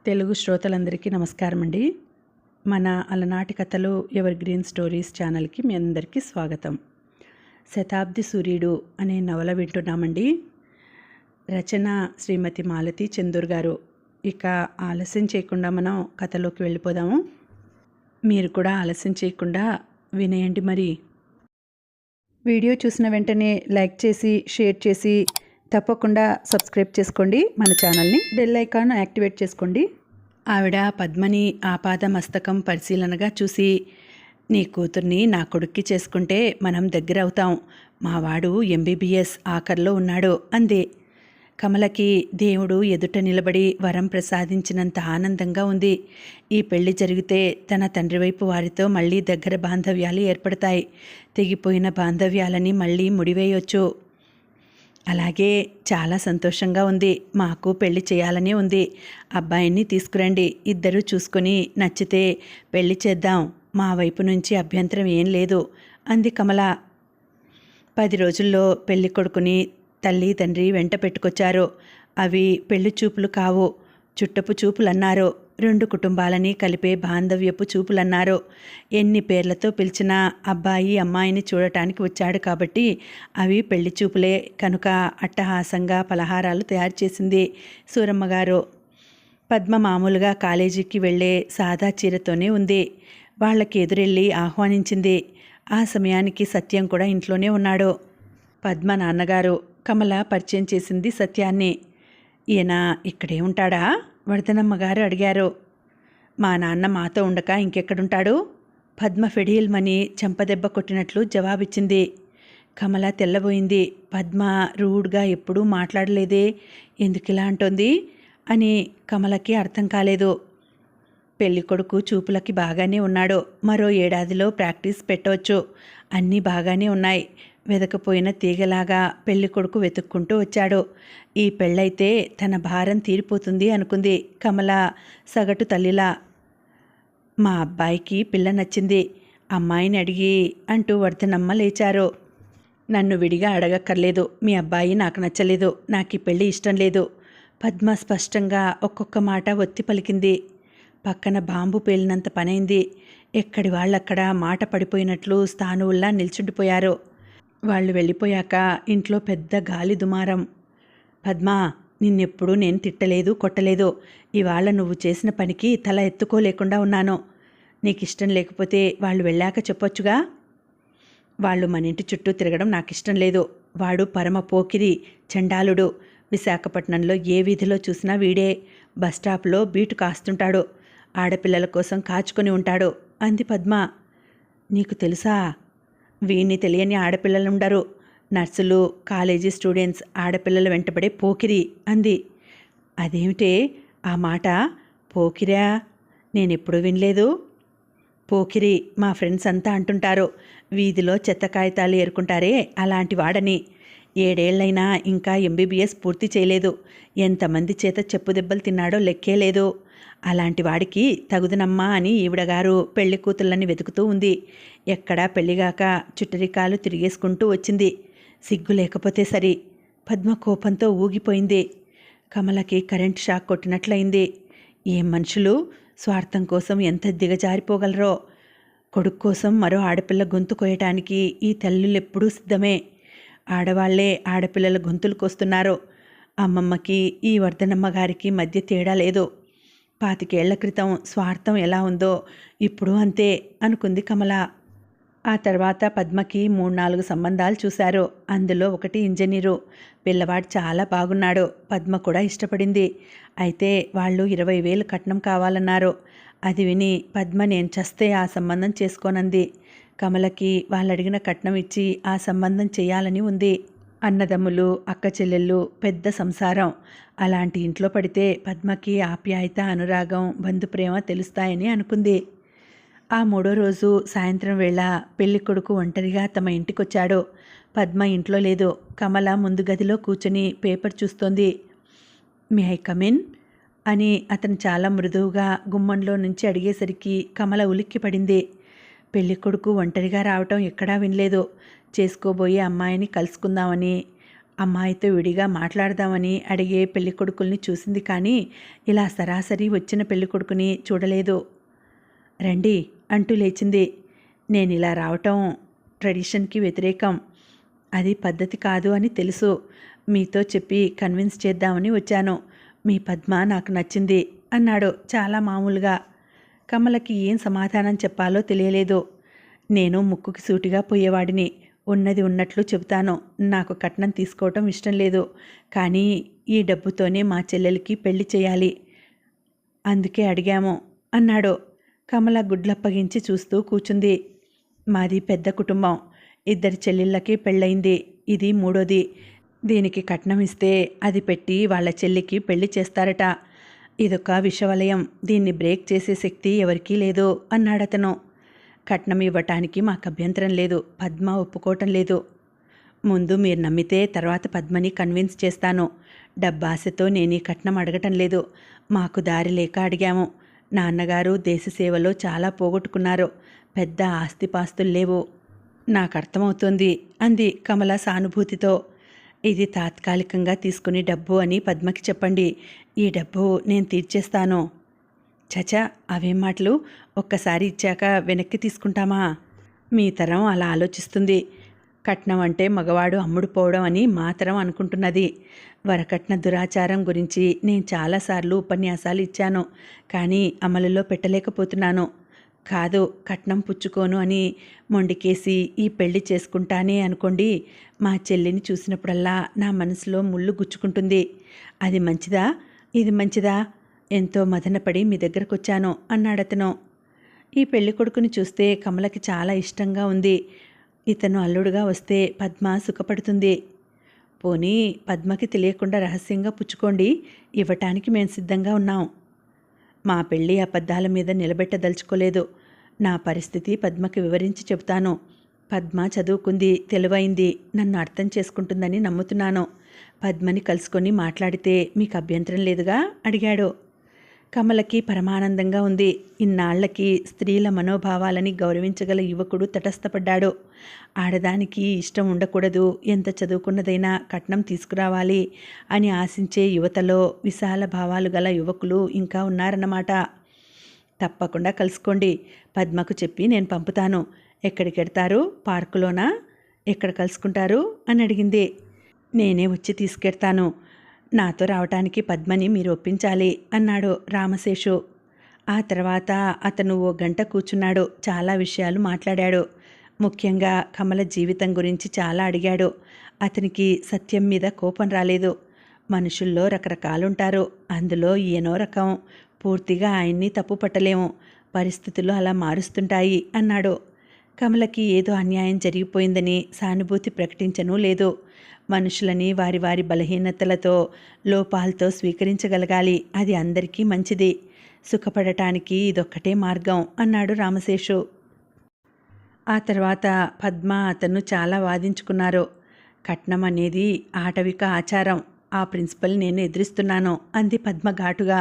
తెలుగు శ్రోతలందరికీ నమస్కారం అండి. మన అలనాటి కథలు ఎవర్ గ్రీన్ స్టోరీస్ ఛానల్కి మీ అందరికీ స్వాగతం. శతాబ్ది సూర్యుడు అనే నవల వింటున్నామండి. రచన శ్రీమతి మాలతి చందూర్ గారు. ఇక ఆలస్యం చేయకుండా మనం కథలోకి వెళ్ళిపోదాము. మీరు కూడా ఆలస్యం చేయకుండా వినేయండి. మరి వీడియో చూసిన వెంటనే లైక్ చేసి షేర్ చేసి తప్పకుండా సబ్స్క్రైబ్ చేసుకోండి. మన ఛానల్ని బెల్ ఐకాన్ యాక్టివేట్ చేసుకోండి. ఆవిడ పద్మని ఆపాద మస్తకం పరిశీలనగా చూసి, నీ కూతుర్ని నా కొడుక్కి చేసుకుంటే మనం దగ్గర అవుతాం. మావాడు ఎంబీబీఎస్ ఆఖర్లో ఉన్నాడు అంది. కమలకి దేవుడు ఎదుట నిలబడి వరం ప్రసాదించినంత ఆనందంగా ఉంది. ఈ పెళ్లి జరిగితే తన తండ్రి వైపు వారితో మళ్ళీ దగ్గర బాంధవ్యాలు ఏర్పడతాయి. తెగిపోయిన బాంధవ్యాలని మళ్ళీ ముడివేయొచ్చు. అలాగే చాలా సంతోషంగా ఉంది. మాకు పెళ్లి చేయాలనే ఉంది. అబ్బాయిని తీసుకురండి. ఇద్దరూ చూసుకొని నచ్చితే పెళ్లి చేద్దాం. మా వైపు నుంచి అభ్యంతరం ఏం లేదు అంది కమల. 10 రోజుల్లో పెళ్లి కొడుకుని తల్లి తండ్రి వెంట పెట్టుకొచ్చారు. అవి పెళ్లి చూపులు కావు, చుట్టపు చూపులన్నారు. 2 కుటుంబాలని కలిపే బాంధవ్యపు చూపులన్నారు. ఎన్ని పేర్లతో పిలిచినా అబ్బాయి అమ్మాయిని చూడటానికి వచ్చాడు కాబట్టి అవి పెళ్లి చూపులే కనుక అట్టహాసంగా పలహారాలు తయారు చేసింది సూరమ్మగారు. పద్మ మామూలుగా కాలేజీకి వెళ్ళే సాదా చీరతోనే ఉంది. వాళ్ళకి ఎదురెళ్ళి ఆహ్వానించింది. ఆ సమయానికి సత్యం కూడా ఇంట్లోనే ఉన్నాడు. పద్మ నాన్నగారు. కమల పరిచయం చేసింది సత్యాన్ని. ఈయన ఇక్కడే ఉంటాడా? వర్ధనమ్మగారు అడిగారు. మా నాన్న మాతో ఉండక ఇంకెక్కడుంటాడు? పద్మ ఫెడీల్మని చెంపదెబ్బ కొట్టినట్లు జవాబిచ్చింది. కమల తెల్లబోయింది. పద్మ రూడ్గా ఎప్పుడూ మాట్లాడలేదే, ఎందుకిలా అంటోంది అని కమలకి అర్థం కాలేదు. పెళ్ళికొడుకు చూపులకి బాగానే ఉన్నాడు. మరో ఏడాదిలో ప్రాక్టీస్ పెట్టవచ్చు. అన్నీ బాగానే ఉన్నాయి. వెదకపోయిన తీగలాగా పెళ్ళికొడుకు వెతుక్కుంటూ వచ్చాడు. ఈ పెళ్ళైతే తన భారం తీరిపోతుంది అనుకుంది కమల సగటు తల్లిలా. మా అబ్బాయికి పిల్ల నచ్చింది, అమ్మాయిని అడిగి అంటూ వర్ధనమ్మ లేచారు. నన్ను విడిగా అడగక్కర్లేదు. మీ అబ్బాయి నాకు నచ్చలేదు. నాకు ఈ పెళ్ళి ఇష్టం లేదు. పద్మ స్పష్టంగా ఒక్కొక్క మాట ఒత్తి పలికింది. పక్కన బాంబు పేలినంత పనైంది. ఎక్కడి వాళ్ళక్కడ మాట పడిపోయినట్లు స్థానువుల్లా నిల్చుండిపోయారు. వాళ్ళు వెళ్ళిపోయాక ఇంట్లో పెద్ద గాలి దుమారం. పద్మా, నిన్నెప్పుడు నేను తిట్టలేదు, కొట్టలేదు. ఇవాళ నువ్వు చేసిన పనికి తల ఎత్తుకోలేకుండా ఉన్నాను. నీకు ఇష్టం లేకపోతే వాళ్ళు వెళ్ళాక చెప్పొచ్చుగా. వాళ్ళు మన ఇంటి చుట్టూ తిరగడం నాకు ఇష్టం లేదు. వాడు పరమ పోకిరి, చండాలుడు. విశాఖపట్నంలో ఏ వీధిలో చూసినా వీడే. బస్టాప్లో బీటు కాస్తుంటాడు. ఆడపిల్లల కోసం కాచుకొని ఉంటాడు అంది పద్మ. నీకు తెలుసా? వీణ్ణి తెలియని ఆడపిల్లలుండరు. నర్సులు, కాలేజీ స్టూడెంట్స్ ఆడపిల్లలు వెంటబడే పోకిరి అంది. అదేమిటే ఆ మాట? పోకిరా? నేనెప్పుడు వినలేదు. పోకిరి మా ఫ్రెండ్స్ అంతా అంటుంటారు. వీధిలో చెత్త కాగితాలు ఏరుకుంటారే అలాంటి వాడని. 7 ఏళ్లైనా ఇంకా ఎంబీబీఎస్ పూర్తి చేయలేదు. ఎంతమంది చేత చెప్పు దెబ్బలు తిన్నాడో లెక్కే లేదు. అలాంటి వాడికి తగుదనమ్మా అని ఈవిడగారు పెళ్లి కూతుళ్ళని వెతుకుతూ ఉంది. ఎక్కడా పెళ్లిగాక చుట్టరికాలు తిరిగేసుకుంటూ వచ్చింది. సిగ్గు లేకపోతే సరి. పద్మ కోపంతో ఊగిపోయింది. కమలకి కరెంట్ షాక్ కొట్టినట్లయింది. ఏం మనుషులు స్వార్థం కోసం ఎంత దిగజారిపోగలరో. కొడుకు కోసం మరో ఆడపిల్ల గొంతు కోయటానికి ఈ తల్లులెప్పుడూ సిద్ధమే. ఆడవాళ్లే ఆడపిల్లల గొంతులు కోస్తున్నారు. అమ్మమ్మకి ఈ వర్ధనమ్మ గారికి మధ్య తేడా లేదు. 25 ఏళ్ల క్రితం స్వార్థం ఎలా ఉందో ఇప్పుడు అంతే అనుకుంది కమల. ఆ తర్వాత పద్మకి 3-4 సంబంధాలు చూశారు. అందులో ఒకటి ఇంజనీరు. పిల్లవాడు చాలా బాగున్నాడు. పద్మ కూడా ఇష్టపడింది. అయితే వాళ్ళు 20,000 కట్నం కావాలన్నారు. అది విని పద్మ నేను చస్తే ఆ సంబంధం చేసుకోనంది. కమలకి వాళ్ళడిగిన కట్నం ఇచ్చి ఆ సంబంధం చేయాలని ఉంది. అన్నదమ్ములు, అక్క చెల్లెళ్ళు, పెద్ద సంసారం. అలాంటి ఇంట్లో పడితే పద్మకి ఆప్యాయత, అనురాగం, బంధుప్రేమ తెలుస్తాయని అనుకుంది. ఆ 3వ రోజు సాయంత్రం వేళ పెళ్ళికొడుకు ఒంటరిగా తమ ఇంటికొచ్చాడు. పద్మ ఇంట్లో లేదు. కమల ముందు గదిలో కూర్చొని పేపర్ చూస్తోంది. మే ఐ కమిన్ అని అతను చాలా మృదువుగా గుమ్మంలో నుంచి అడిగేసరికి కమల ఉలిక్కి పడింది. పెళ్ళికొడుకు ఒంటరిగా రావటం ఎక్కడా వినలేదు. చేసుకోబోయే అమ్మాయిని కలుసుకుందామని అమ్మాయితో విడిగా మాట్లాడదామని అడిగే పెళ్ళికొడుకుల్ని చూసింది, కానీ ఇలా సరాసరి వచ్చిన పెళ్ళికొడుకుని చూడలేదు. రండి అంటూ లేచింది. నేను ఇలా రావటం ట్రెడిషన్కి వ్యతిరేకం, అది పద్ధతి కాదు అని తెలుసు. మీతో చెప్పి కన్విన్స్ చేద్దామని వచ్చాను. మీ పద్మ నాకు నచ్చింది అన్నాడు చాలా మామూలుగా. కమలకి ఏం సమాధానం చెప్పాలో తెలియలేదు. నేను ముక్కుకి సూటిగా పోయేవాడిని. ఉన్నది ఉన్నట్లు చెబుతాను. నాకు కట్నం తీసుకోవటం ఇష్టం లేదు, కానీ ఈ డబ్బుతోనే మా చెల్లెలకి పెళ్లి చేయాలి, అందుకే అడిగాము అన్నాడు. కమల గుడ్లప్పగించి చూస్తూ కూర్చుంది. మాది పెద్ద కుటుంబం, 2 చెల్లెళ్ళకి పెళ్ళయింది, ఇది 3వది. దీనికి కట్నం ఇస్తే అది పెట్టి వాళ్ళ చెల్లికి పెళ్లి చేస్తారట. ఇదొక విషవలయం, దీన్ని బ్రేక్ చేసే శక్తి ఎవరికీ లేదు అన్నాడతను. కట్నం ఇవ్వటానికి మాకు అభ్యంతరం లేదు, పద్మ ఒప్పుకోవటం లేదు. ముందు మీరు నమ్మితే తర్వాత పద్మని కన్విన్స్ చేస్తాను. డబ్బాశతో నేను ఈ కట్నం అడగటం లేదు, మాకు దారి లేక అడిగాము. నాన్నగారు దేశ సేవలో చాలా పోగొట్టుకున్నారు, పెద్ద ఆస్తిపాస్తులు లేవు. నాకు అర్థమవుతోంది అంది కమల సానుభూతితో. ఇది తాత్కాలికంగా తీసుకుని డబ్బు అని పద్మకి చెప్పండి, ఈ డబ్బు నేను తీర్చేస్తాను. చచా, అవేం మాటలు, ఒక్కసారి ఇచ్చాక వెనక్కి తీసుకుంటామా? మీ తరం అలా ఆలోచిస్తుంది. కట్నం అంటే మగవాడు అమ్ముడు పోవడం అని మాత్రం అనుకుంటున్నది. వరకట్న దురాచారం గురించి నేను చాలాసార్లు ఉపన్యాసాలు ఇచ్చాను, కానీ అమలులో పెట్టలేకపోతున్నాను. కాదు, కట్నం పుచ్చుకోను అని మొండికేసి ఈ పెళ్లి చేసుకుంటానే అనుకోండి, మా చెల్లిని చూసినప్పుడల్లా నా మనసులో ముళ్ళు గుచ్చుకుంటుంది. అది మంచిదా, ఇది మంచిదా? ఎంతో మదనపడి మీ దగ్గరకు వచ్చాను అన్నాడతను. ఈ పెళ్లి కొడుకుని చూస్తే కమలకి చాలా ఇష్టంగా ఉంది. ఇతను అల్లుడుగా వస్తే పద్మ సుఖపడుతుంది. పోనీ పద్మకి తెలియకుండా రహస్యంగా పుచ్చుకోండి, ఇవ్వటానికి మేము సిద్ధంగా ఉన్నాం. మా పెళ్ళి అబద్ధాల మీద నిలబెట్టదలుచుకోలేదు. నా పరిస్థితి పద్మకి వివరించి చెబుతాను. పద్మ చదువుకుంది, తెలివైంది, నన్ను అర్థం చేసుకుంటుందని నమ్ముతున్నాను. పద్మని కలుసుకొని మాట్లాడితే మీకు అభ్యంతరం లేదుగా అడిగాడు. కమలకి పరమానందంగా ఉంది. ఇన్నాళ్లకి స్త్రీల మనోభావాలని గౌరవించగల యువకుడు తటస్థపడ్డాడు. ఆడదానికి ఇష్టం ఉండకూడదు, ఎంత చదువుకున్నదైనా కట్నం తీసుకురావాలి అని ఆశించే యువతలో విశాల భావాలు గల యువకులు ఇంకా ఉన్నారన్నమాట. తప్పకుండా కలుసుకోండి, పద్మకు చెప్పి నేను పంపుతాను. ఎక్కడికెడతారు? పార్కులోనా? ఎక్కడ కలుసుకుంటారు అని అడిగింది. నేనే వచ్చి తీసుకెడతాను. నాతో రావటానికి పద్మని మీరు ఒప్పించాలి అన్నాడు రామశేషు. ఆ తర్వాత అతను 1 గంట కూర్చున్నాడు. చాలా విషయాలు మాట్లాడాడు. ముఖ్యంగా కమల జీవితం గురించి చాలా అడిగాడు. అతనికి సత్యం మీద కోపం రాలేదు. మనుషుల్లో రకరకాలుంటారు, అందులో ఈయనో రకం. పూర్తిగా ఆయన్ని తప్పు పట్టలేము, పరిస్థితులు అలా మారుస్తుంటాయి అన్నాడు. కమలకి ఏదో అన్యాయం జరిగిపోయిందని సానుభూతి ప్రకటించనూ లేదు. మనుషులని వారి వారి బలహీనతలతో, లోపాలతో స్వీకరించగలగాలి, అది అందరికీ మంచిది. సుఖపడటానికి ఇదొక్కటే మార్గం అన్నాడు రామశేషు. ఆ తర్వాత పద్మ అతను చాలా వాదించుకున్నారు. కట్నం అనేది ఆటవిక ఆచారం, ఆ ప్రిన్సిపల్ నేను ఎదిరిస్తున్నాను అంది పద్మ ఘాటుగా.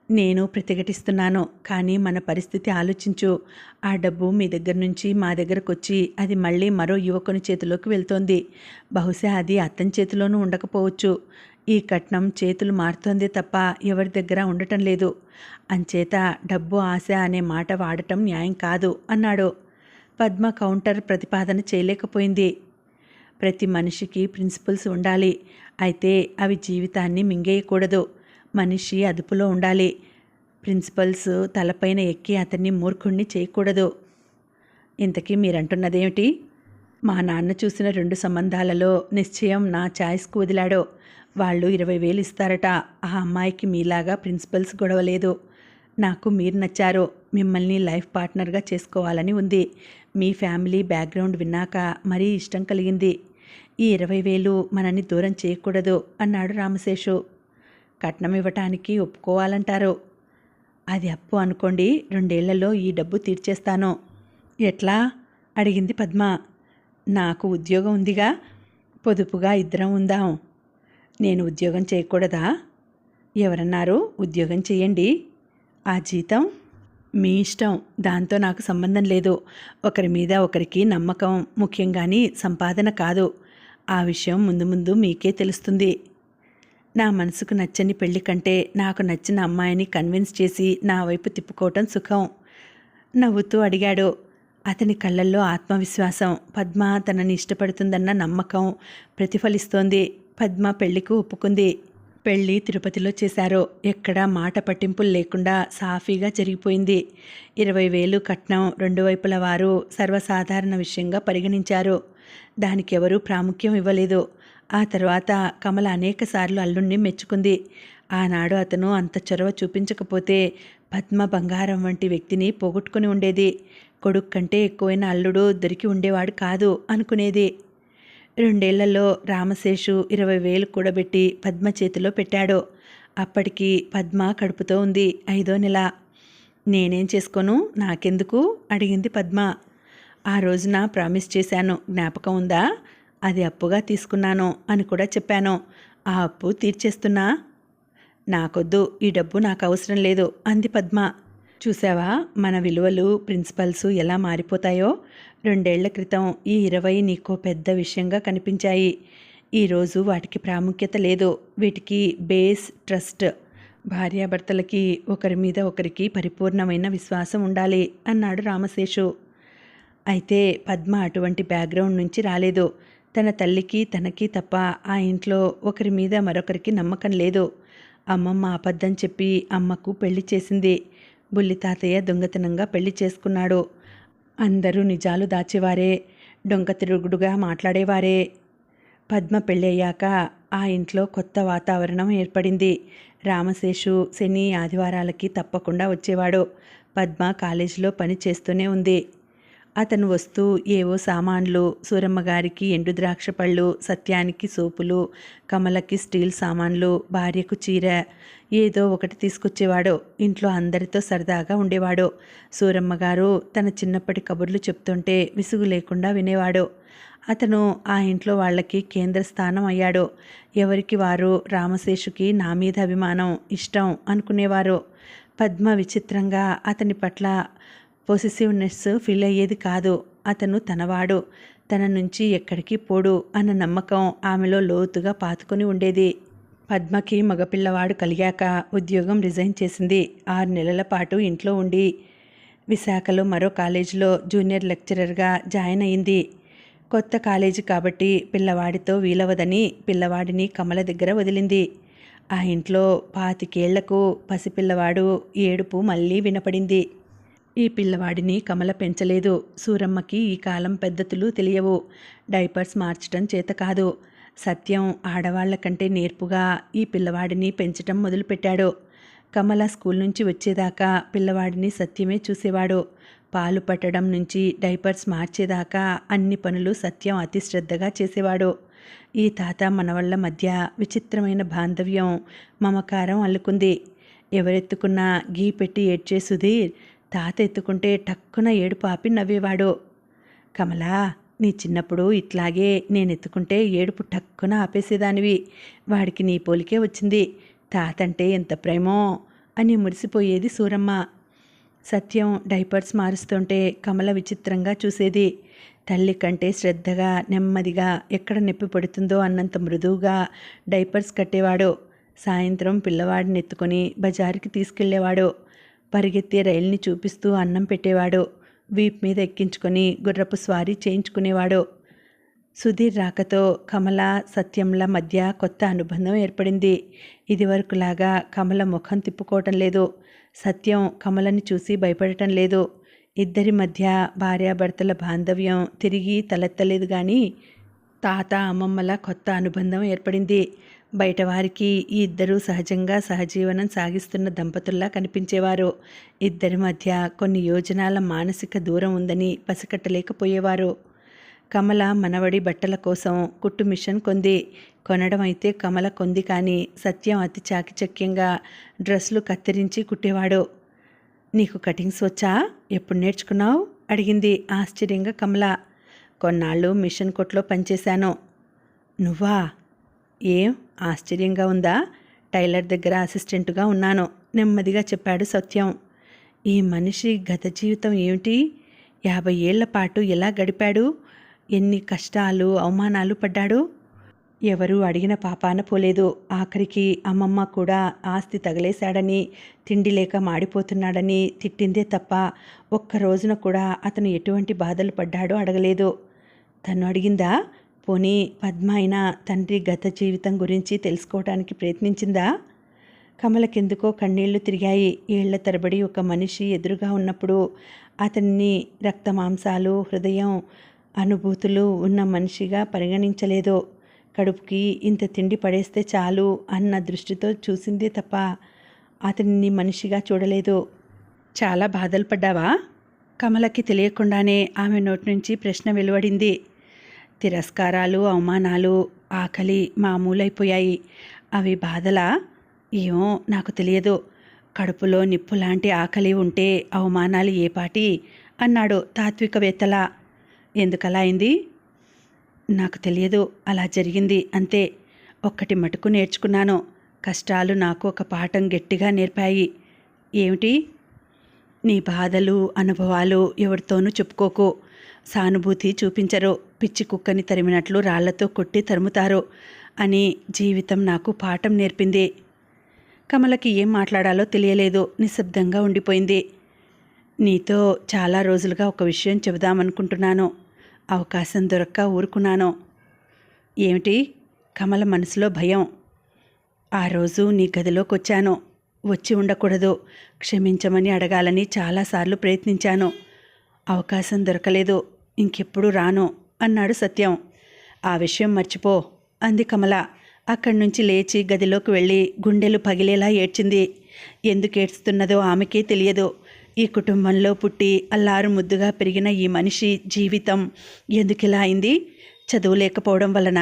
నేను ప్రతిఘటిస్తున్నాను, కానీ మన పరిస్థితి ఆలోచించు. ఆ డబ్బు మీ దగ్గర నుంచి మా దగ్గరకు వచ్చి అది మళ్ళీ మరో యువకుని చేతిలోకి వెళ్తోంది. బహుశా అది అతని చేతిలోనూ ఉండకపోవచ్చు. ఈ కట్నం చేతులు మారుతోందే తప్ప ఎవరి దగ్గర ఉండటం లేదు. అంచేత డబ్బు ఆశ అనే మాట వాడటం న్యాయం కాదు అన్నాడు. పద్మ కౌంటర్ ప్రతిపాదన చేయలేకపోయింది. ప్రతి మనిషికి ప్రిన్సిపల్స్ ఉండాలి, అయితే అవి జీవితాన్ని మింగేయకూడదు. మనిషి అదుపులో ఉండాలి. ప్రిన్సిపల్స్ తలపైన ఎక్కి అతన్ని మూర్ఖుణ్ణి చేయకూడదు. ఇంతకీ మీరంటున్నదేమిటి? మా నాన్న చూసిన 2 సంబంధాలలో నిశ్చయం నా ఛాయిస్కు వదిలాడో. వాళ్ళు 20,000 ఇస్తారట. ఆ అమ్మాయికి మీలాగా ప్రిన్సిపల్స్ గొడవలేదు. నాకు మీరు నచ్చారు, మిమ్మల్ని లైఫ్ పార్ట్నర్గా చేసుకోవాలని ఉంది. మీ ఫ్యామిలీ బ్యాక్గ్రౌండ్ విన్నాక మరీ ఇష్టం కలిగింది. ఈ 20,000 మనల్ని దూరం చేయకూడదు అన్నాడు రామశేషు. కట్నం ఇవ్వటానికి ఒప్పుకోవాలంటారు. అది అప్పు అనుకోండి, 2 ఏళ్లలో ఈ డబ్బు తీర్చేస్తాను. ఎట్లా అడిగింది పద్మ. నాకు ఉద్యోగం ఉందిగా, పొదుపుగా ఇద్దరం ఉందాం. నేను ఉద్యోగం చేయకూడదా? ఎవరన్నారు? ఉద్యోగం చేయండి. ఆ జీతం మీ ఇష్టం, దాంతో నాకు సంబంధం లేదు. ఒకరి మీద ఒకరికి నమ్మకం ముఖ్యం, కానీ సంపాదన కాదు. ఆ విషయం ముందు ముందు మీకే తెలుస్తుంది. నా మనసుకు నచ్చని పెళ్లి కంటే నాకు నచ్చిన అమ్మాయిని కన్విన్స్ చేసి నా వైపు తిప్పుకోవటం సుఖం. నవ్వుతూ అడిగాడు. అతని కళ్ళల్లో ఆత్మవిశ్వాసం, పద్మ తనని ఇష్టపడుతుందన్న నమ్మకం ప్రతిఫలిస్తోంది. పద్మ పెళ్లికి ఒప్పుకుంది. పెళ్లి తిరుపతిలో చేశారు. ఎక్కడా మాట పట్టింపులు లేకుండా సాఫీగా జరిగిపోయింది. 20,000 కట్నం రెండు వైపుల వారు సర్వసాధారణ విషయంగా పరిగణించారు. దానికెవరూ ప్రాముఖ్యం ఇవ్వలేదు. ఆ తర్వాత కమల అనేకసార్లు అల్లుణ్ణి మెచ్చుకుంది. ఆనాడు అతను అంత చొరవ చూపించకపోతే పద్మ బంగారం వంటి వ్యక్తిని పోగొట్టుకుని ఉండేది. కొడుకు కంటే ఎక్కువైన అల్లుడు దొరికి ఉండేవాడు కాదు అనుకునేది. 2 ఏళ్లలో రామశేషు 20,000 కూడబెట్టి పద్మ చేతిలో పెట్టాడు. అప్పటికి పద్మ కడుపుతో ఉంది. 5వ నెల. నేనేం చేసుకోను, నాకెందుకు అడిగింది పద్మ. ఆ రోజున ప్రామిస్ చేశాను, జ్ఞాపకం ఉందా? అది అప్పుగా తీసుకున్నాను అని కూడా చెప్పాను. ఆ అప్పు తీర్చేస్తున్నా. నాకొద్దు, ఈ డబ్బు నాకు అవసరం లేదు అంది పద్మ. చూసావా మన విలువలు, ప్రిన్సిపల్స్ ఎలా మారిపోతాయో. 2 ఏళ్ల క్రితం ఈ 20 నీకో పెద్ద విషయంగా కనిపించాయి. ఈరోజు వాటికి ప్రాముఖ్యత లేదు. వీటికి బేస్ ట్రస్ట్. భార్యాభర్తలకి ఒకరి మీద ఒకరికి పరిపూర్ణమైన విశ్వాసం ఉండాలి అన్నాడు రామశేషు. అయితే పద్మ అటువంటి బ్యాక్గ్రౌండ్ నుంచి రాలేదు. తన తల్లికి తనకి తప్ప ఆ ఇంట్లో ఒకరి మీద మరొకరికి నమ్మకం లేదు. అమ్మమ్మ అబద్ధం చెప్పి అమ్మకు పెళ్లి చేసింది. బుల్లి తాతయ్య దొంగతనంగా పెళ్లి చేసుకున్నాడు. అందరూ నిజాలు దాచేవారే, డొంక తిరుగుడుగా మాట్లాడేవారే. పద్మ పెళ్ళయ్యాక ఆ ఇంట్లో కొత్త వాతావరణం ఏర్పడింది. రామశేషు శని ఆదివారాలకి తప్పకుండా వచ్చేవాడు. పద్మ కాలేజీలో పని చేస్తూనే ఉంది. అతను వస్తూ ఏవో సామాన్లు, సూరమ్మగారికి ఎండు ద్రాక్ష పళ్ళు, సత్యానికి సోపులు, కమలకి స్టీల్ సామాన్లు, భార్యకు చీర ఏదో ఒకటి తీసుకొచ్చేవాడు. ఇంట్లో అందరితో సరదాగా ఉండేవాడు. సూరమ్మగారు తన చిన్నప్పటి కబుర్లు చెప్తుంటే విసుగు లేకుండా వినేవాడు. అతను ఆ ఇంట్లో వాళ్ళకి కేంద్ర స్థానం అయ్యాడు. ఎవరికి వారు రామశేషుకి నా మీద అభిమానం, ఇష్టం అనుకునేవారు. పద్మ విచిత్రంగా అతని పట్ల పొసెసివ్నెస్ ఫీల్ అయ్యేది కాదు. అతను తనవాడు, తన నుంచి ఎక్కడికి పోడు అన్న నమ్మకం ఆమెలో లోతుగా పాతుకొని ఉండేది. పద్మకి మగపిల్లవాడు కలిగాక ఉద్యోగం రిజైన్ చేసింది. 6 నెలల పాటు ఇంట్లో ఉండి విశాఖలో మరో కాలేజీలో జూనియర్ లెక్చరర్గా జాయిన్ అయింది. కొత్త కాలేజీ కాబట్టి పిల్లవాడితో వీలవదని పిల్లవాడిని కమల దగ్గర వదిలింది. ఆ ఇంట్లో 25 ఏళ్లకు పసిపిల్లవాడు ఏడుపు మళ్ళీ వినపడింది. ఈ పిల్లవాడిని కమల పెంచలేదు. సూరమ్మకి ఈ కాలం పద్ధతులు తెలియవు. డైపర్స్ మార్చడం చేత కాదు. సత్యం ఆడవాళ్ల కంటే నేర్పుగా ఈ పిల్లవాడిని పెంచటం మొదలుపెట్టాడు. కమల స్కూల్ నుంచి వచ్చేదాకా పిల్లవాడిని సత్యమే చూసేవాడు. పాలు పట్టడం నుంచి డైపర్స్ మార్చేదాకా అన్ని పనులు సత్యం అతి శ్రద్ధగా చేసేవాడు. ఈ తాత మనవళ్ల మధ్య విచిత్రమైన బాంధవ్యం, మమకారం అల్లుకుంది. ఎవరెత్తుకున్నా గీ పెట్టి ఏడ్చే సుధీర్ తాత ఎత్తుకుంటే టక్కున ఏడుపు ఆపి నవ్వేవాడు. కమలా, నీ చిన్నప్పుడు ఇట్లాగే నేనెత్తుకుంటే ఏడుపు టక్కున ఆపేసేదానివి. వాడికి నీ పోలికే వచ్చింది. తాతంటే ఎంత ప్రేమో అని మురిసిపోయేది సూరమ్మ. సత్యం డైపర్స్ మారుస్తుంటే కమల విచిత్రంగా చూసేది. తల్లి కంటే శ్రద్ధగా, నెమ్మదిగా, ఎక్కడ నొప్పి పడుతుందో అన్నంత మృదువుగా డైపర్స్ కట్టేవాడు. సాయంత్రం పిల్లవాడిని ఎత్తుకొని బజారుకి తీసుకెళ్లేవాడు. పరిగెత్తే రైల్ని చూపిస్తూ అన్నం పెట్టేవాడు. వీప్ మీద ఎక్కించుకొని గుర్రపు స్వారీ చేయించుకునేవాడు. సుధీర్ రాకతో కమల, సత్యంల మధ్య కొత్త అనుబంధం ఏర్పడింది. ఇదివరకులాగా కమల ముఖం తిప్పుకోవటం లేదు. సత్యం కమలని చూసి భయపడటం లేదు. ఇద్దరి మధ్య భార్యాభర్తల బాంధవ్యం తిరిగి తలెత్తలేదు. కానీ తాత అమ్మమ్మల కొత్త అనుబంధం ఏర్పడింది. బయటవారికి ఈ ఇద్దరూ సహజంగా సహజీవనం సాగిస్తున్న దంపతుల్లా కనిపించేవారు. ఇద్దరి మధ్య కొన్ని యోజనాల మానసిక దూరం ఉందని పసికట్టలేకపోయేవారు. కమల మనవడి బట్టల కోసం కుట్టు మిషన్ కొంది. కొనడం అయితే కమల కొంది, కానీ సత్యం అతి చాకిచక్యంగా డ్రెస్సులు కత్తిరించి కుట్టేవాడు. నీకు కటింగ్స్ వచ్చా? ఎప్పుడు నేర్చుకున్నావు? అడిగింది ఆశ్చర్యంగా కమల. కొన్నాళ్ళు మిషన్ కొట్లో పనిచేశాను. నువ్వా? ఏం ఆశ్చర్యంగా ఉందా? టైలర్ దగ్గర అసిస్టెంటుగా ఉన్నాను నెమ్మదిగా చెప్పాడు సత్యం. ఈ మనిషి గత జీవితం ఏమిటి? 50 ఏళ్ల పాటు ఎలా గడిపాడు? ఎన్ని కష్టాలు, అవమానాలు పడ్డాడు? ఎవరూ అడిగిన పాపాన పోలేదు. ఆఖరికి అమ్మమ్మ కూడా ఆస్తి తగలేశాడని, తిండి లేక మాడిపోతున్నాడని తిట్టిందే తప్ప ఒక్క రోజున కూడా అతను ఎటువంటి బాధలు పడ్డాడో అడగలేదు. తను అడిగిందా? పోనీ పద్మ అయినా తండ్రి గత జీవితం గురించి తెలుసుకోవడానికి ప్రయత్నించిందా? కమలకెందుకో కన్నీళ్లు తిరిగాయి. ఏళ్ల తరబడి ఒక మనిషి ఎదురుగా ఉన్నప్పుడు అతన్ని రక్తమాంసాలు, హృదయం, అనుభూతులు ఉన్న మనిషిగా పరిగణించలేదు. కడుపుకి ఇంత తిండి పడేస్తే చాలు అన్న దృష్టితో చూసిందే తప్ప అతన్ని మనిషిగా చూడలేదు. చాలా బాధలు పడ్డావా? కమలకి తెలియకుండానే ఆమె నోటి నుంచి ప్రశ్న వెలువడింది. తిరస్కారాలు, అవమానాలు, ఆకలి మామూలైపోయాయి. అవి బాధలా? ఏమో నాకు తెలియదు. కడుపులో నిప్పు లాంటి ఆకలి ఉంటే అవమానాలు ఏపాటి అన్నాడు తాత్వికవేత్తలా. ఎందుకలా అయింది? నాకు తెలియదు. అలా జరిగింది అంతే. ఒక్కటి మటుకు నేర్చుకున్నాను. కష్టాలు నాకు ఒక పాఠం గట్టిగా నేర్పాయి. ఏమిటి? నీ బాధలు, అనుభవాలు ఎవరితోనూ చెప్పుకోకు. సానుభూతి చూపించరు. పిచ్చి కుక్కని తరిమినట్లు రాళ్లతో కొట్టి తరుముతారు అని జీవితం నాకు పాఠం నేర్పింది. కమలకి ఏం మాట్లాడాలో తెలియలేదు. నిశ్శబ్దంగా ఉండిపోయింది. నీతో చాలా రోజులుగా ఒక విషయం చెబుదామనుకుంటున్నాను. అవకాశం దొరక్క ఊరుకున్నాను. ఏమిటి? కమల మనసులో భయం. ఆ రోజు నీ గదిలోకి వచ్చాను. వచ్చి ఉండకూడదు. క్షమించమని అడగాలని చాలాసార్లు ప్రయత్నించాను. అవకాశం దొరకలేదు. ఇంకెప్పుడు రాను అన్నాడు సత్యం. ఆ విషయం మర్చిపో అంది కమల. అక్కడి నుంచి లేచి గదిలోకి వెళ్ళి గుండెలు పగిలేలా ఏడ్చింది. ఎందుకు ఏడ్చుతున్నదో ఆమెకే తెలియదు. ఈ కుటుంబంలో పుట్టి అల్లారు ముద్దుగా పెరిగిన ఈ మనిషి జీవితం ఎందుకిలా అయింది? చదువు లేకపోవడం వలన?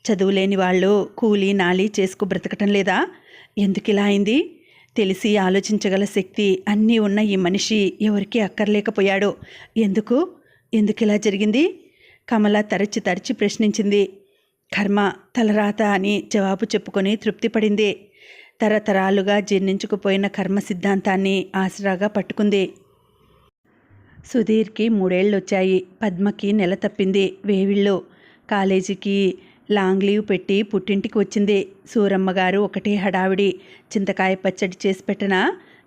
చదువులేని వాళ్ళు కూలీ నాలి చేసుకు బ్రతకటం లేదా? ఎందుకిలా అయింది? తెలిసి ఆలోచించగల శక్తి అన్నీ ఉన్న ఈ మనిషి ఎవరికీ అక్కర్లేకపోయాడు. ఎందుకిలా జరిగింది? కమల తరచి తరచి ప్రశ్నించింది. కర్మ, తలరాత అని జవాబు చెప్పుకొని తృప్తిపడింది. తరతరాలుగా జీర్ణించుకుపోయిన కర్మ సిద్ధాంతాన్ని ఆసరాగా పట్టుకుంది. సుధీర్కి 3 ఏళ్ళొచ్చాయి. పద్మకి నెల తప్పింది. వేవిళ్ళు. కాలేజీకి లాంగ్ లీవ్ పెట్టి పుట్టింటికి వచ్చింది. సూరమ్మగారు ఒకటే హడావిడి. చింతకాయ పచ్చడి చేసి పెట్టనా?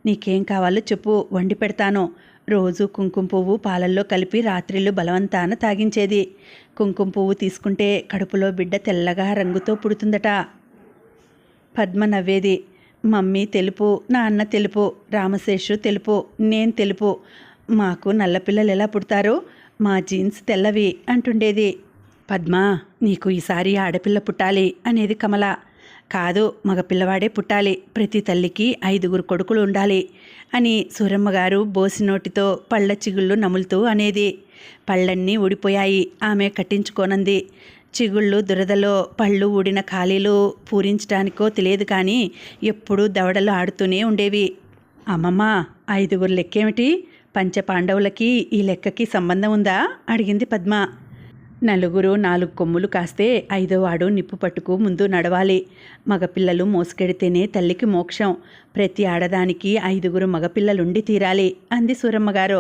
నీకేం కావాలో చెప్పు, వండి పెడతాను. రోజు కుంకుమ పువ్వు పాలల్లో కలిపి రాత్రిళ్ళు బలవంతాన తాగించేది. కుంకుమ పువ్వు తీసుకుంటే కడుపులో బిడ్డ తెల్లగా రంగుతో పుడుతుందట. పద్మ నవ్వేది. మమ్మీ తెలుపు, నాన్న తెలుపు, రామశేషు తెలుపు, నేను తెలుపు. మాకు నల్లపిల్లలు ఎలా పుడతారో? మా జీన్స్ తెల్లవి అంటుండేది. పద్మ, నీకు ఈసారి ఆడపిల్ల పుట్టాలి అనేది కమల. కాదు, మగపిల్లవాడే పుట్టాలి. ప్రతి తల్లికి 5 కొడుకులు ఉండాలి అని సూరమ్మగారు బోసినోటితో పళ్ళ చిగుళ్ళు నములుతూ అనేది. పళ్ళన్నీ ఊడిపోయాయి. ఆమె కట్టించుకోనంది. చిగుళ్ళు దురదలో పళ్ళు ఊడిన ఖాళీలు పూరించడానికో తెలియదు కానీ ఎప్పుడూ దవడలు ఆడుతూనే ఉండేవి. అమ్మమ్మ, 5 లెక్కేమిటి? పంచపాండవులకి ఈ లెక్కకి సంబంధం ఉందా? అడిగింది పద్మ. 4 కొమ్ములు కాస్తే 5వ వాడు నిప్పు పట్టుకు ముందు నడవాలి. మగపిల్లలు మోసుకెడితేనే తల్లికి మోక్షం. ప్రతి ఆడదానికి 5 మగపిల్లలుండి తీరాలి అంది సూరమ్మగారు.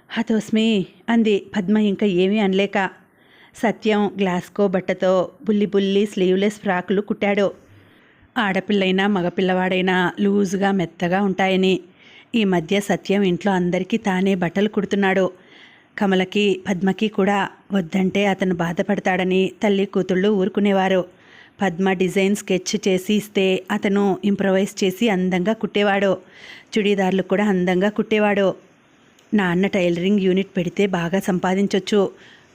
హతోస్మి అంది పద్మ ఇంకా ఏమీ అనలేక. సత్యం గ్లాస్కో బట్టతో బుల్లి స్లీవ్లెస్ ఫ్రాకులు కుట్టాడు. ఆడపిల్లైనా మగపిల్లవాడైనా లూజుగా మెత్తగా ఉంటాయని. ఈ మధ్య సత్యం ఇంట్లో అందరికీ తానే బట్టలు కుడుతున్నాడు. కమలకి, పద్మకి కూడా. వద్దంటే అతను బాధపడతాడని తల్లి కూతుళ్ళు ఊరుకునేవారు. పద్మ డిజైన్ స్కెచ్ చేసి ఇస్తే అతను ఇంప్రవైజ్ చేసి అందంగా కుట్టేవాడు. చుడీదార్లు కూడా అందంగా కుట్టేవాడు. నాన్న టైలరింగ్ యూనిట్ పెడితే బాగా సంపాదించవచ్చు.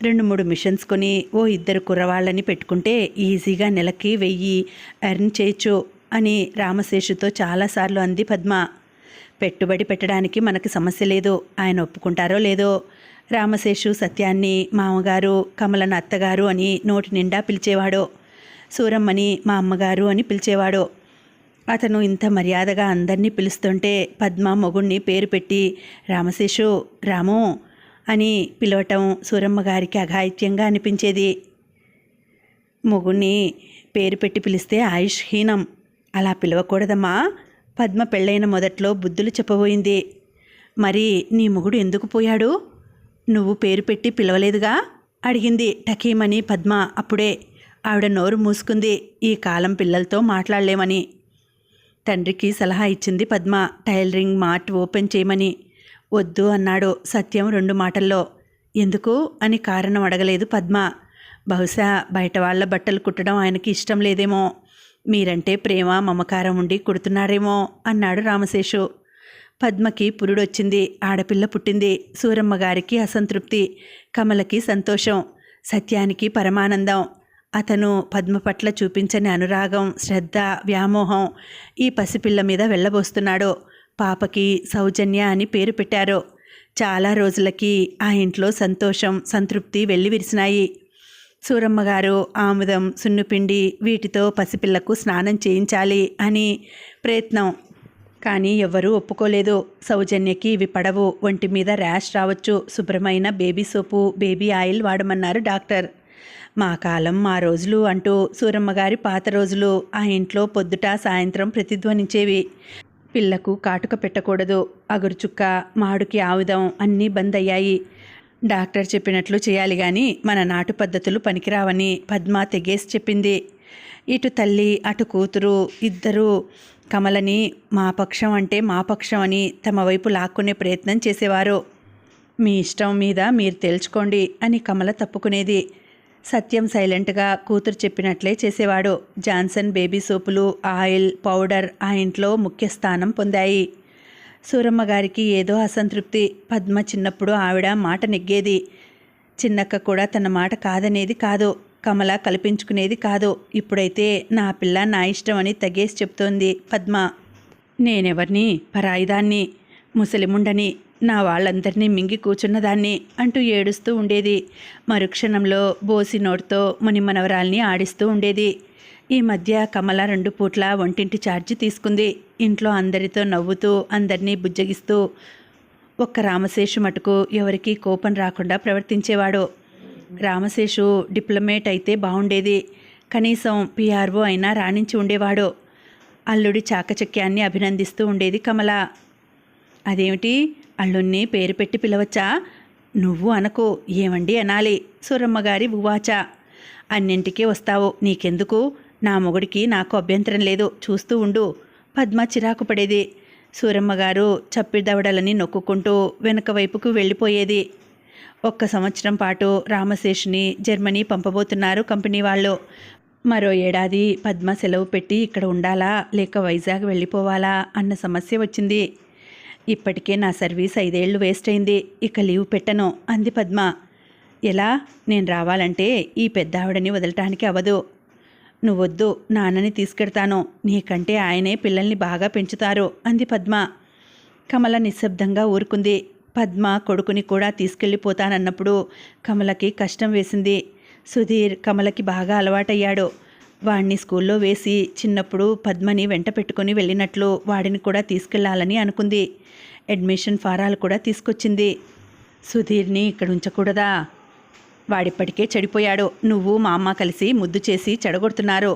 2-3 మిషన్స్ కొని ఓ 2 కుర్రవాళ్ళని పెట్టుకుంటే ఈజీగా నెలకి 1000 ఎర్న్ చేయొచ్చు అని రామశేషుతో చాలాసార్లు అంది పద్మ. పెట్టుబడి పెట్టడానికి మనకి సమస్య లేదు. ఆయన ఒప్పుకుంటారో లేదో. రామశేషు సత్యాన్ని మామగారు, కమలను అత్తగారు అని నోటి నిండా పిలిచేవాడు. సూరమ్మని మా అమ్మగారు అని పిలిచేవాడు. అతను ఇంత మర్యాదగా అందరినీ పిలుస్తుంటే పద్మ మొగుణ్ణి పేరు పెట్టి రామశేషు, రాము అని పిలవటం సూరమ్మగారికి అఘాయిత్యంగా అనిపించేది. మొగుణ్ణి పేరు పెట్టి పిలిస్తే ఆయుష్హీనం. అలా పిలవకూడదమ్మా. పద్మ పెళ్ళైన మొదట్లో బుద్ధులు చెప్పబోయింది. మరి నీ మొగుడు ఎందుకు పోయాడు? నువ్వు పేరు పెట్టి పిలవలేదుగా అడిగింది టకీమని పద్మ. అప్పుడే ఆవిడ నోరు మూసుకుంది. ఈ కాలం పిల్లలతో మాట్లాడలేమని. తండ్రికి సలహా ఇచ్చింది పద్మ, టైలరింగ్ మార్ట్ ఓపెన్ చేయమని. వద్దు అన్నాడు సత్యం 2 మాటల్లో. ఎందుకు అని కారణం అడగలేదు పద్మ. బహుశా బయట వాళ్ళ బట్టలు కుట్టడం ఆయనకి ఇష్టం లేదేమో, మీరంటే ప్రేమ మమకారం ఉండి కుడుతున్నారేమో అన్నాడు రామశేషు. పద్మకి పురుడొచ్చింది, ఆడపిల్ల పుట్టింది. సూరమ్మ గారికి అసంతృప్తి, కమలకి సంతోషం, సత్యానికి పరమానందం. అతను పద్మ పట్ల చూపించని అనురాగం, శ్రద్ధ, వ్యామోహం ఈ పసిపిల్ల మీద వెళ్ళబోస్తున్నాడు. పాపకి సౌజన్య అని పేరు పెట్టారు. చాలా రోజులకి ఆ ఇంట్లో సంతోషం, సంతృప్తి వెళ్ళి విరిసినాయి. సూరమ్మగారు ఆముదం, సున్నుపిండి వీటితో పసిపిల్లకు స్నానం చేయించాలి అని ప్రయత్నం. కానీ ఎవ్వరూ ఒప్పుకోలేదు. సౌజన్యకి ఇవి పడవు, ఒంటి మీద ర్యాష్ రావచ్చు, శుభ్రమైన బేబీ సోపు, బేబీ ఆయిల్ వాడమన్నారు డాక్టర్. మా కాలం మా రోజులు అంటూ సూరమ్మగారి పాత రోజులు ఆ ఇంట్లో పొద్దుట సాయంత్రం ప్రతిధ్వనించేవి. పిల్లకు కాటుక పెట్టకూడదు, అగురుచుక్క, మాడుకి ఆయుధం అన్నీ బంద్ అయ్యాయి. డాక్టర్ చెప్పినట్లు చేయాలి కానీ మన నాటు పద్ధతులు పనికిరావని పద్మ తెగేసి చెప్పింది. ఇటు తల్లి అటు కూతురు ఇద్దరూ కమలని మా పక్షం అంటే మా పక్షం అని తమ వైపు లాక్కునే ప్రయత్నం చేసేవారు. మీ ఇష్టం మీద మీరు తేల్చుకోండి అని కమల తప్పుకునేది. సత్యం సైలెంట్గా కూతురు చెప్పినట్లే చేసేవాడు. జాన్సన్ బేబీ సోపులు, ఆయిల్, పౌడర్ ఆ ఇంట్లో ముఖ్య స్థానం పొందాయి. సూరమ్మ గారికి ఏదో అసంతృప్తి. పద్మ చిన్నప్పుడు ఆవిడ మాట నెగ్గేది. చిన్నక్క కూడా తన మాట కాదనేది కాదు, కమల కల్పించుకునేది కాదు. ఇప్పుడైతే నా పిల్ల నా ఇష్టం అని తగేసి చెప్తోంది పద్మ. నేనెవర్ని, పరాయిదాన్ని, ముసలిముండని, నా వాళ్ళందరినీ మింగి కూర్చున్నదాన్ని అంటూ ఏడుస్తూ ఉండేది. మరుక్షణంలో బోసి నోటితో మునిమనవరాల్ని ఆడిస్తూ ఉండేది. ఈ మధ్య కమల 2 పూట్ల వంటింటి ఛార్జీ తీసుకుంది. ఇంట్లో అందరితో నవ్వుతూ అందరినీ బుజ్జగిస్తూ. ఒక్క రామశేషు మటుకు ఎవరికీ కోపం రాకుండా ప్రవర్తించేవాడు. రామశేషు డిప్లొమేట్ అయితే బాగుండేది, కనీసం పిఆర్ఓ అయినా రాణించి ఉండేవాడు. అల్లుడి చాకచక్యాన్ని అభినందిస్తూ ఉండేది కమల. అదేమిటి, అల్లుణ్ణి పేరు పెట్టి పిలవచ్చా? నువ్వు అనకు, ఏమండి అనాలి. సూరమ్మగారి ఉవాచ. అన్నింటికీ వస్తావు, నీకెందుకు? నా మొగుడికి నాకు అభ్యంతరం లేదు, చూస్తూ ఉండు. పద్మ చిరాకు పడేది. సూరమ్మగారు చప్పిదవడలని నొక్కుంటూ వెనక వైపుకు వెళ్ళిపోయేది. 1 సంవత్సరం పాటు రామశేషుని జర్మనీ పంపబోతున్నారు కంపెనీ వాళ్ళు. మరో ఏడాది పద్మ సెలవు పెట్టి ఇక్కడ ఉండాలా లేక వైజాగ్ వెళ్ళిపోవాలా అన్న సమస్య వచ్చింది. ఇప్పటికే నా సర్వీస్ 5 ఏళ్ళు వేస్ట్ అయింది, ఇక లీవ్ పెట్టను అంది పద్మ. ఎలా? నేను రావాలంటే ఈ పెద్దావిడని వదలటానికి అవ్వదు. నువ్వొద్దు, నాన్నని తీసుకెడతాను, నీకంటే ఆయనే పిల్లల్ని బాగా పెంచుతారు అంది పద్మ. కమల నిశ్శబ్దంగా ఊరుకుంది. పద్మ కొడుకుని కూడా తీసుకెళ్ళిపోతానన్నప్పుడు కమలకి కష్టం వేసింది. సుధీర్ కమలకి బాగా అలవాటయ్యాడు. వాడిని స్కూల్లో వేసి చిన్నప్పుడు పద్మని వెంట పెట్టుకుని వెళ్ళినట్లు వాడిని కూడా తీసుకెళ్లాలని అనుకుంది. అడ్మిషన్ ఫారాలు కూడా తీసుకొచ్చింది. సుధీర్ని ఇక్కడ ఉంచకూడదా? వాడిప్పటికే చెడిపోయాడు, నువ్వు మా అమ్మ కలిసి ముద్దు చేసి చెడగొడుతున్నారు.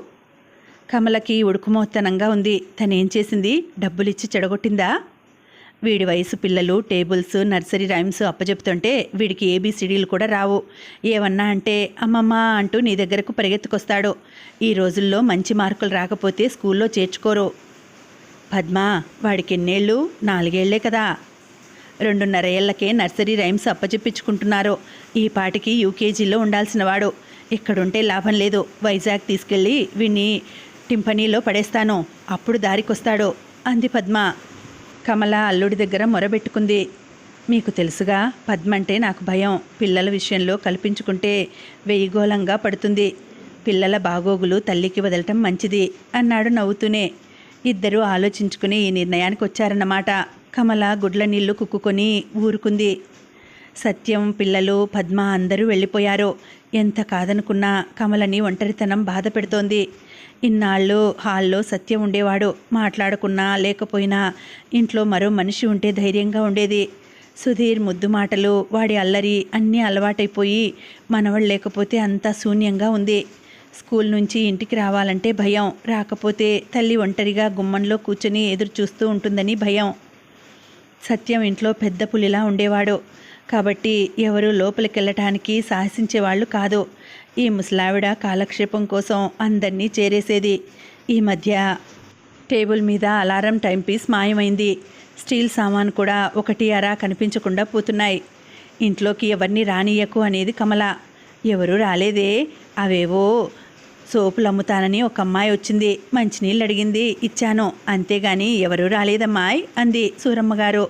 కమలకి ఉడుకుమోత్తనంగా ఉంది. తనేం చేసింది? డబ్బులిచ్చి చెడగొట్టిందా? వీడి వయసు పిల్లలు టేబుల్స్, నర్సరీ రైమ్స్ అప్పచెప్తుంటే వీడికి ఏబీసీడీలు కూడా రావు. ఏమన్నా అంటే అమ్మమ్మ అంటూ నీ దగ్గరకు పరిగెత్తుకొస్తాడు. ఈ రోజుల్లో మంచి మార్కులు రాకపోతే స్కూల్లో చేర్చుకోరు. పద్మ, వాడికి ఎన్నేళ్ళు? 4 ఏళ్లే కదా. 2.5 ఏళ్లకే నర్సరీ రైమ్స్ అప్పచెప్పించుకుంటున్నారు. ఈ పాటికి యూకేజీలో ఉండాల్సిన వాడు. ఇక్కడుంటే లాభం లేదు. వైజాగ్ తీసుకెళ్ళి వీణ్ణి టింపనీలో పడేస్తాను, అప్పుడు దారికొస్తాడు అంది పద్మ. కమల అల్లుడి దగ్గర మొరబెట్టుకుంది. మీకు తెలుసుగా, పద్మ అంటే నాకు భయం. పిల్లల విషయంలో కల్పించుకుంటే వెయ్యిగోళంగా పడుతుంది. పిల్లల బాగోగులు తల్లికి వదలటం మంచిది అన్నాడు నవ్వుతూనే. ఇద్దరూ ఆలోచించుకుని ఈ నిర్ణయానికి వచ్చారన్నమాట. కమల గుడ్ల నీళ్లు కుక్కుకొని ఊరుకుంది. సత్యం, పిల్లలు, పద్మ అందరూ వెళ్ళిపోయారు. ఎంత కాదనుకున్నా కమలని ఒంటరితనం బాధ పెడుతోంది. ఇన్నాళ్ళు హాల్లో సత్యం ఉండేవాడు. మాట్లాడకున్నా లేకపోయినా ఇంట్లో మరో మనిషి ఉంటే ధైర్యంగా ఉండేది. సుధీర్ ముద్దు మాటలు, వాడి అల్లరి అన్నీ అలవాటైపోయి మనవడు లేకపోతే అంతా శూన్యంగా ఉంది. స్కూల్ నుంచి ఇంటికి రావాలంటే భయం, రాకపోతే తల్లి ఒంటరిగా గుమ్మంలో కూర్చొని ఎదురు చూస్తూ ఉంటుందని భయం. సత్యం ఇంట్లో పెద్ద పులిలా ఉండేవాడు కాబట్టి ఎవరూ లోపలికెళ్ళటానికి సాహసించేవాళ్ళు కాదు. ఈ ముసలావిడ కాలక్షేపం కోసం అందరినీ చేరేసేది. ఈ మధ్య టేబుల్ మీద అలారం టైం పీస్ మాయమైంది. స్టీల్ సామాను కూడా ఒకటి అరా కనిపించకుండా పోతున్నాయి. ఇంట్లోకి ఎవరిని రానియకు అనేది కమల. ఎవరూ రాలేదే. అవేవో సోపులు అమ్ముతానని ఒక అమ్మాయి వచ్చింది, మంచినీళ్ళు అడిగింది, ఇచ్చాను, అంతేగాని ఎవరూ రాలేదమ్మాయి అంది సూరమ్మగారు.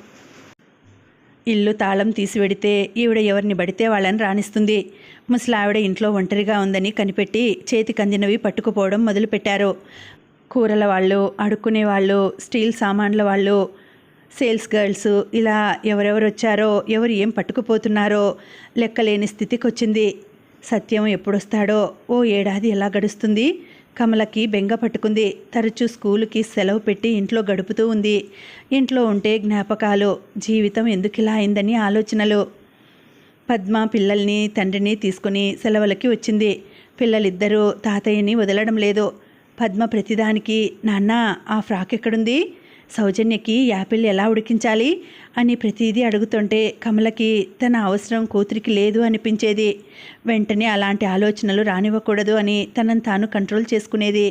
ఇల్లు తాళం తీసివెడితే ఈవిడ ఎవరిని పడితే వాళ్ళని రాణిస్తుంది. ముసలావిడ ఇంట్లో ఒంటరిగా ఉందని కనిపెట్టి చేతికందినవి పట్టుకుపోవడం మొదలుపెట్టారు. కూరల వాళ్ళు, అడుక్కునే వాళ్ళు, స్టీల్ సామాన్ల వాళ్ళు, సేల్స్ గర్ల్స్, ఇలా ఎవరెవరు వచ్చారో ఎవరు ఏం పట్టుకుపోతున్నారో లెక్కలేని స్థితికి వచ్చింది. సత్యం ఎప్పుడొస్తాడో. ఓ ఏడాది ఎలా గడుస్తుంది. కమలకి బెంగ పట్టుకుంది. తరచూ స్కూలుకి సెలవు పెట్టి ఇంట్లో గడుపుతూ ఉంది. ఇంట్లో ఉంటే జ్ఞాపకాలు, జీవితం ఎందుకిలా అయిందని ఆలోచనలు. పద్మ పిల్లల్ని తండ్రిని తీసుకుని సెలవులకి వచ్చింది. పిల్లలిద్దరూ తాతయ్యని వదలడం లేదు. పద్మ ప్రతిదానికి, నాన్న ఆ ఫ్రాక్ ఎక్కడుంది, సౌజన్యకి యాపిల్ ఎలా ఉడికించాలి అని ప్రతిదీ అడుగుతుంటే కమలకి తన అవసరం కూతురికి లేదు అనిపించేది. వెంటనే అలాంటి ఆలోచనలు రానివ్వకూడదు అని తనను తాను కంట్రోల్ చేసుకునేది.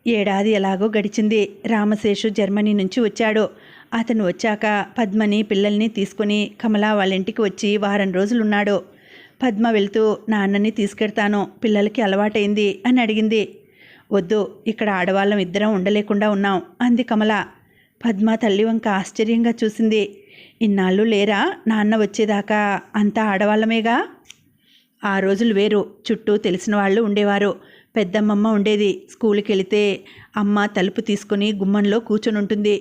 ఏడాది ఎలాగో గడిచింది. రామశేషు జర్మనీ నుంచి వచ్చాడు. అతను వచ్చాక పద్మని పిల్లల్ని తీసుకుని కమల వాళ్ళ ఇంటికి వచ్చి వారం రోజులున్నాడు. పద్మ వెళ్తూ, నాన్నని తీసుకెడతాను, పిల్లలకి అలవాటైంది అని అడిగింది. వద్దు, ఇక్కడ ఆడవాళ్ళం ఇద్దరం ఉండలేకుండా ఉన్నాం అంది కమల. పద్మ తల్లి వంక ఆశ్చర్యంగా చూసింది. ఇన్నాళ్ళు లేరా నాన్న వచ్చేదాకా అంతా ఆడవాళ్ళమేగా. ఆ రోజులు వేరు. చుట్టూ తెలిసిన వాళ్ళు ఉండేవారు. పెద్దమ్మమ్మ ఉండేది. స్కూల్కి వెళితే అమ్మ తలుపు తీసుకుని గుమ్మంలో కూర్చొని ఉంటుంది.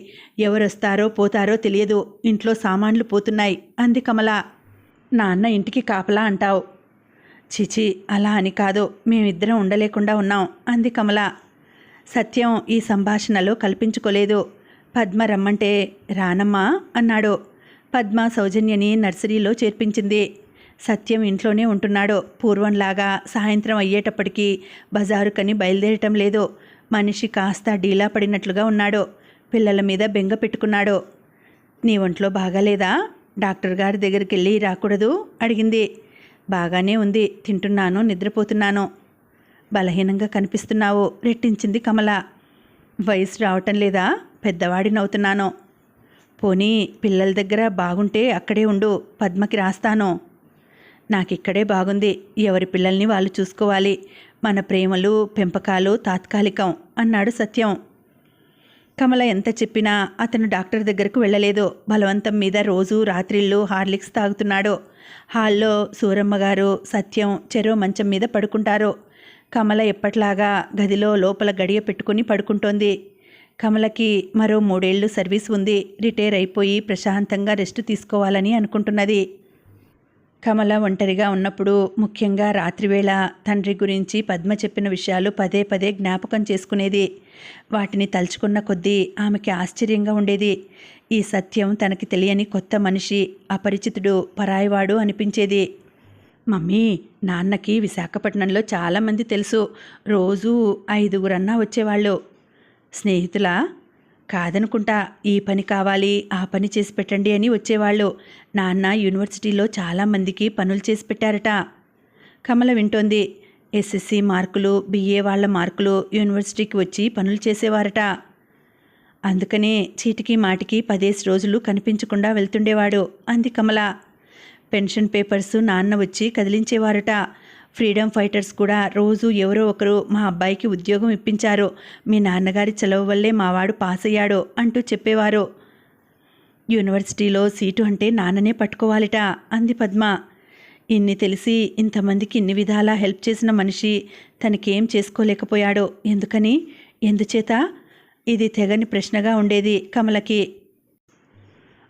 ఎవరొస్తారో పోతారో తెలియదు. ఇంట్లో సామాన్లు పోతున్నాయి అంది కమల. నాన్న ఇంటికి కాపలా అంటావు. చిచి, అలా అని కాదు, మేమిద్దరం ఉండలేకుండా ఉన్నాం అంది కమల. సత్యం ఈ సంభాషణలో కల్పించుకోలేదు. పద్మ రమ్మంటే రానమ్మా అన్నాడు. పద్మ సౌజన్యని నర్సరీలో చేర్పించింది. సత్యం ఇంట్లోనే ఉంటున్నాడు. పూర్వంలాగా సాయంత్రం అయ్యేటప్పటికీ బజారుకని బయలుదేరటం లేదు. మనిషి కాస్త డీలా పడినట్లుగా ఉన్నాడు. పిల్లల మీద బెంగ పెట్టుకున్నాడు. నీ ఒంట్లో బాగాలేదా, డాక్టర్ గారి దగ్గరికి వెళ్ళి రాకూడదు అడిగింది. బాగానే ఉంది, తింటున్నాను, నిద్రపోతున్నాను. బలహీనంగా కనిపిస్తున్నావు రెట్టించింది కమల. వయసు రావటం లేదా, పెద్దవాడినవుతున్నాను. పోనీ పిల్లల దగ్గర బాగుంటే అక్కడే ఉండు, పద్మకి రాస్తాను. నాకిక్కడే బాగుంది. ఎవరి పిల్లల్ని వాళ్ళు చూసుకోవాలి. మన ప్రేమలు పెంపకాలు తాత్కాలికం అన్నాడు సత్యం. కమల ఎంత చెప్పినా అతను డాక్టర్ దగ్గరకు వెళ్ళలేదు. బలవంతం మీద రోజు రాత్రిళ్ళు హార్లిక్స్ తాగుతున్నాడు. హాల్లో సూరమ్మగారు సత్యం చెరో మంచం మీద పడుకుంటారు. కమల ఎప్పట్లాగా గదిలో లోపల గడియ పెట్టుకుని పడుకుంటోంది. కమలకి మరో 3 ఏళ్ళు సర్వీస్ ఉంది. రిటైర్ అయిపోయి ప్రశాంతంగా రెస్ట్ తీసుకోవాలని అనుకుంటున్నది. కమల ఒంటరిగా ఉన్నప్పుడు, ముఖ్యంగా రాత్రివేళ తండ్రి గురించి పద్మ చెప్పిన విషయాలు పదే పదే జ్ఞాపకం చేసుకునేది. వాటిని తలుచుకున్న కొద్దీ ఆమెకి ఆశ్చర్యంగా ఉండేది. ఈ సత్యం తనకి తెలియని కొత్త మనిషి, అపరిచితుడు, పరాయివాడు అనిపించేది. మమ్మీ, నాన్నకి విశాఖపట్నంలో చాలామంది తెలుసు. రోజు 5గురన్నా వచ్చేవాళ్ళు. స్నేహితులా? కాదనుకుంటా. ఈ పని కావాలి, ఆ పని చేసి పెట్టండి అని వచ్చేవాళ్ళు. నాన్న యూనివర్సిటీలో చాలామందికి పనులు చేసి పెట్టారట. కమల వింటోంది. ఎస్ఎస్సి మార్కులు, బిఏ వాళ్ళ మార్కులు యూనివర్సిటీకి వచ్చి పనులు చేసేవారట. అందుకనే చీటికి మాటికి 10 రోజులు కనిపించకుండా వెళ్తుండేవాడు అంది కమల. పెన్షన్ పేపర్స్ నాన్న వచ్చి కదిలించేవారట. ఫ్రీడమ్ ఫైటర్స్ కూడా రోజు ఎవరో ఒకరు మా అబ్బాయికి ఉద్యోగం ఇప్పించారు, మీ నాన్నగారి చలవ వల్లే మావాడు పాస్ అయ్యాడు అంటూ చెప్పేవారు. యూనివర్సిటీలో సీటు అంటే నాన్ననే పట్టుకోవాలిట అంది పద్మ. ఇన్ని తెలిసి ఇంతమందికి ఇన్ని విధాలా హెల్ప్ చేసిన మనిషి తనకేం చేసుకోలేకపోయాడు. ఎందుకని, ఎందుచేత? ఇది తెగని ప్రశ్నగా ఉండేది కమలకి.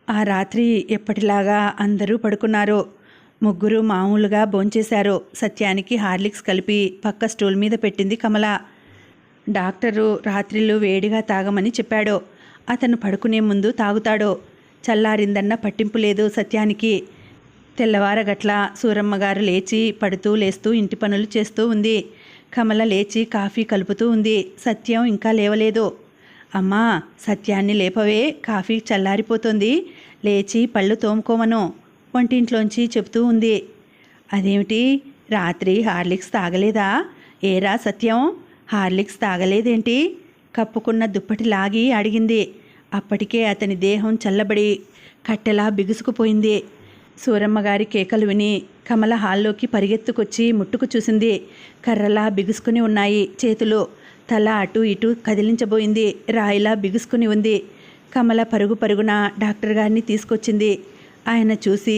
ఆ రాత్రి ఎప్పటిలాగా అందరూ పడుకున్నారు. 3 మామూలుగా భోంచేశారు. సత్యానికి హార్లిక్స్ కలిపి పక్క స్టూల్ మీద పెట్టింది కమల. డాక్టరు రాత్రిళ్ళు వేడిగా తాగమని చెప్పాడు. అతను పడుకునే ముందు తాగుతాడు. చల్లారిందన్న పట్టింపు లేదు సత్యానికి. తెల్లవారగట్ల సూరమ్మగారు లేచి పడుతూ లేస్తూ ఇంటి పనులు చేస్తూ ఉంది. కమల లేచి కాఫీ కలుపుతూ ఉంది. సత్యం ఇంకా లేవలేదు. అమ్మా, సత్యాన్ని లేపవే, కాఫీ చల్లారిపోతుంది, లేచి పళ్ళు తోముకోమను వంటింట్లోంచి చెబుతూ ఉంది. అదేమిటి, రాత్రి హార్లిక్స్ తాగలేదా? ఏరా సత్యం, హార్లిక్స్ తాగలేదేంటి? కప్పుకున్న దుప్పటి లాగి అడిగింది. అప్పటికే అతని దేహం చల్లబడి కట్టెలా బిగుసుకుపోయింది. సూరమ్మగారి కేకలు విని కమల హాల్లోకి పరిగెత్తుకొచ్చి ముట్టుకు చూసింది. కర్రలా బిగుసుకుని ఉన్నాయి చేతులు. తల అటు ఇటు కదిలించబోయింది. రాయిలా బిగుసుకుని ఉంది. కమల పరుగు పరుగున డాక్టర్ గారిని తీసుకొచ్చింది. ఆయన చూసి,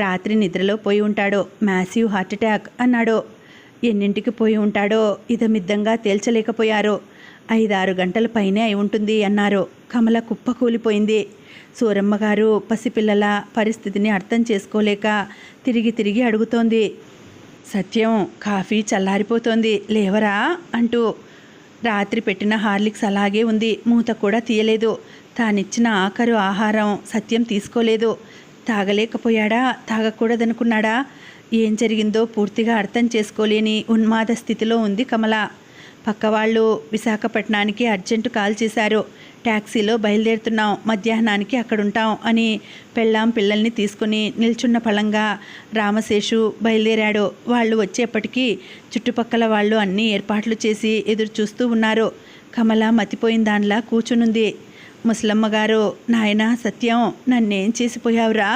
రాత్రి నిద్రలో పోయి ఉంటాడో, మ్యాసివ్ హార్ట్అటాక్ అన్నాడు. ఎన్నింటికి పోయి ఉంటాడో ఇదమిద్దంగా తేల్చలేకపోయారు. 5-6 గంటల పైనే అయి ఉంటుంది అన్నారు. కమల కుప్పకూలిపోయింది. సూరమ్మగారు పసిపిల్లల పరిస్థితిని అర్థం చేసుకోలేక తిరిగి తిరిగి అడుగుతోంది. సత్యం, కాఫీ చల్లారిపోతోంది, లేవరా అంటూ. రాత్రి పెట్టిన హార్లిక్స్ అలాగే ఉంది. మూత కూడా తీయలేదు. తానిచ్చిన ఆఖరు ఆహారం సత్యం తీసుకోలేదు. తాగలేకపోయాడా? తాగకూడదనుకున్నాడా? ఏం జరిగిందో పూర్తిగా అర్థం చేసుకోలేని ఉన్మాద స్థితిలో ఉంది కమల. పక్కవాళ్ళు విశాఖపట్నానికి అర్జెంటు కాల్ చేశారు. ట్యాక్సీలో బయలుదేరుతున్నాం, మధ్యాహ్నానికి అక్కడుంటాం అని పెళ్ళాం పిల్లల్ని తీసుకుని నిల్చున్న పళంగా రామశేషు బయలుదేరాడు. వాళ్ళు వచ్చేప్పటికీ చుట్టుపక్కల వాళ్ళు అన్ని ఏర్పాట్లు చేసి ఎదురు చూస్తూ ఉన్నారు. కమల మతిపోయిన దానిలా కూర్చునుంది. ముసలమ్మగారు, నాయనా సత్యం, నన్నేం చేసిపోయావురా?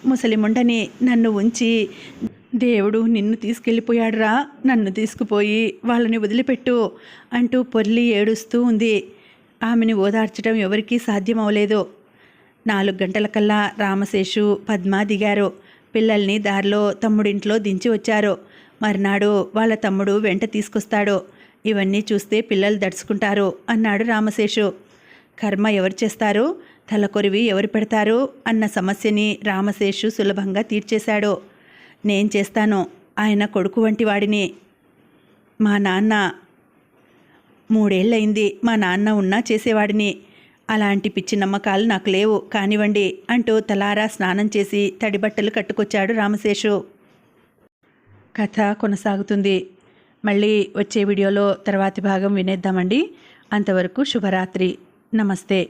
ముసలిముండని నన్ను ఉంచి దేవుడు నిన్ను తీసుకెళ్ళిపోయాడురా, నన్ను తీసుకుపోయి వాళ్ళని వదిలిపెట్టు అంటూ పొర్లి ఏడుస్తూ ఉంది. ఆమెను ఓదార్చడం ఎవరికీ సాధ్యమవలేదు. 4 గంటలకల్లా రామశేషు, పద్మ దిగారు. పిల్లల్ని దారిలో తమ్ముడింట్లో దించి వచ్చారు. మర్నాడు వాళ్ళ తమ్ముడు వెంట తీసుకొస్తాడు. ఇవన్నీ చూస్తే పిల్లలు దడుచుకుంటారు అన్నాడు రామశేషు. కర్మ ఎవరు చేస్తారు, తలకొరివి ఎవరు పెడతారు అన్న సమస్యని రామశేషు సులభంగా తీర్చేశాడు. నేను చేస్తాను, ఆయన కొడుకు వంటి వాడిని. మా నాన్న 3 ఏళ్ళయింది, మా నాన్న ఉన్నా చేసేవాడిని. అలాంటి పిచ్చి నమ్మకాలు నాకు లేవు, కానివ్వండి అంటూ తలారా స్నానం చేసి తడిబట్టలు కట్టుకొచ్చాడు రామశేషు. కథ కొనసాగుతుంది. మళ్ళీ వచ్చే వీడియోలో తర్వాతి భాగం వినేద్దామండి. అంతవరకు శుభరాత్రి. నమస్తే.